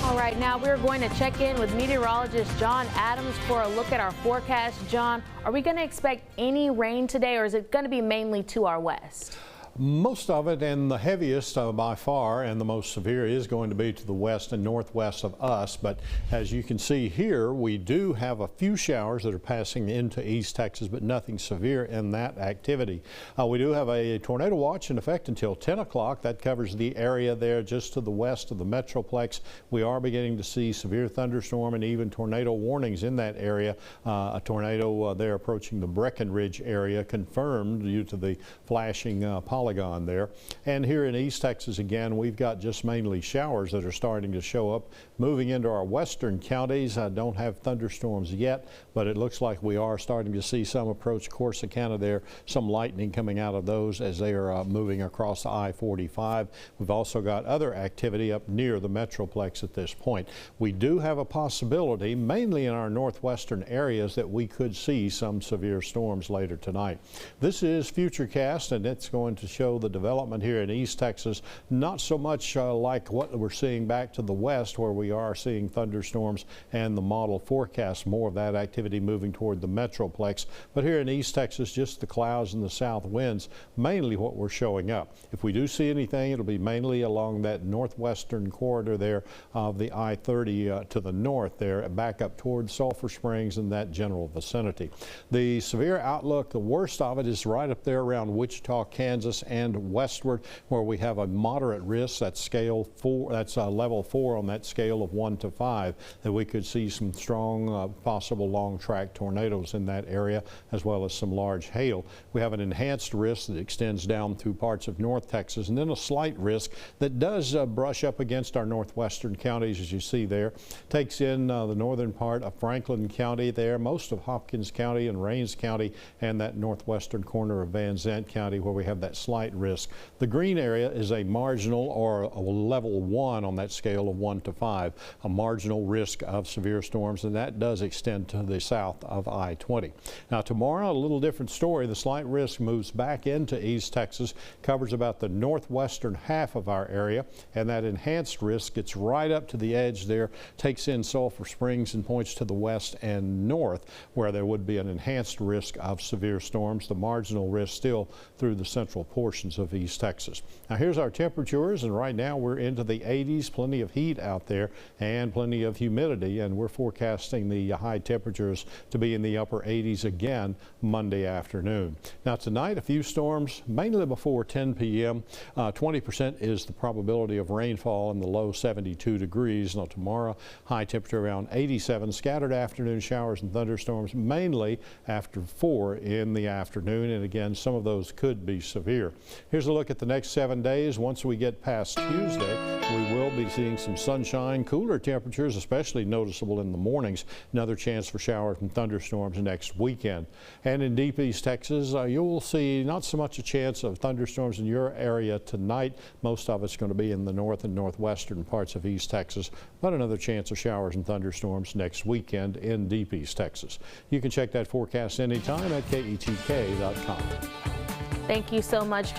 All right, now we're going to check in with meteorologist John Adams for a look at our forecast. John, are we going to expect any rain today, or is it going to be mainly to our west? Most of it, and the heaviest by far and the most severe, is going to be to the west and northwest of us. But as you can see here, we do have a few showers that are passing into East Texas, but nothing severe in that activity. We do have a tornado watch in effect until 10 o'clock. That covers the area there just to the west of the Metroplex. We are beginning to see severe thunderstorm and even tornado warnings in that area. A tornado there approaching the Breckenridge area confirmed due to the flashing polygon there. And here in East Texas again, we've got just mainly showers that are starting to show up. Moving into our western counties, I don't have thunderstorms yet, but it looks like we are starting to see some approach Corsicana there, some lightning coming out of those as they are moving across the I-45. We've also got other activity up near the Metroplex at this point. We do have a possibility, mainly in our northwestern areas, that we could see some severe storms later tonight. This is Futurecast, and it's going to show the development here in East Texas, not so much like what we're seeing back to the west, where we are seeing thunderstorms and the model forecast more of that activity moving toward the Metroplex. But here in East Texas, just the clouds and the south winds, mainly what we're showing up. If we do see anything, it'll be mainly along that northwestern corridor there of the I-30 to the north there, back up toward Sulphur Springs and that general vicinity. The severe outlook, the worst of it is right up there around Wichita, Kansas, and westward, where we have a moderate risk. That's scale 4. That's level 4 on that scale of 1 to 5. That we could see some strong, possible long-track tornadoes in that area, as well as some large hail. We have an enhanced risk that extends down through parts of North Texas, and then a slight risk that does brush up against our northwestern counties, as you see there. Takes in the northern part of Franklin County there, most of Hopkins County and Rains County, and that northwestern corner of Van Zant County, where we have that slight risk. The green area is a marginal or a level 1 on that scale of 1 to 5, a marginal risk of severe storms, and that does extend to the south of I-20. Now tomorrow, a little different story. The slight risk moves back into East Texas, covers about the northwestern half of our area, and that enhanced risk gets right up to the edge there, takes in Sulphur Springs and points to the west and north, where there would be an enhanced risk of severe storms. The marginal risk still through the central portions of East Texas. Now here's our temperatures, and right now we're into the 80s, plenty of heat out there and plenty of humidity, and we're forecasting the high temperatures to be in the upper 80s again Monday afternoon. Now tonight, a few storms, mainly before 10 p.m. 20% is the probability of rainfall in the low 72 degrees. Now tomorrow, high temperature around 87, scattered afternoon showers and thunderstorms, mainly after 4 in the afternoon, and again, some of those could be severe. Here's a look at the next 7 days. Once we get past Tuesday, we will be seeing some sunshine, cooler temperatures, especially noticeable in the mornings. Another chance for showers and thunderstorms next weekend. And in deep East Texas, you'll see not so much a chance of thunderstorms in your area tonight. Most of it's going to be in the north and northwestern parts of East Texas, but another chance of showers and thunderstorms next weekend in deep East Texas. You can check that forecast anytime at KETK.com. Thank you so much.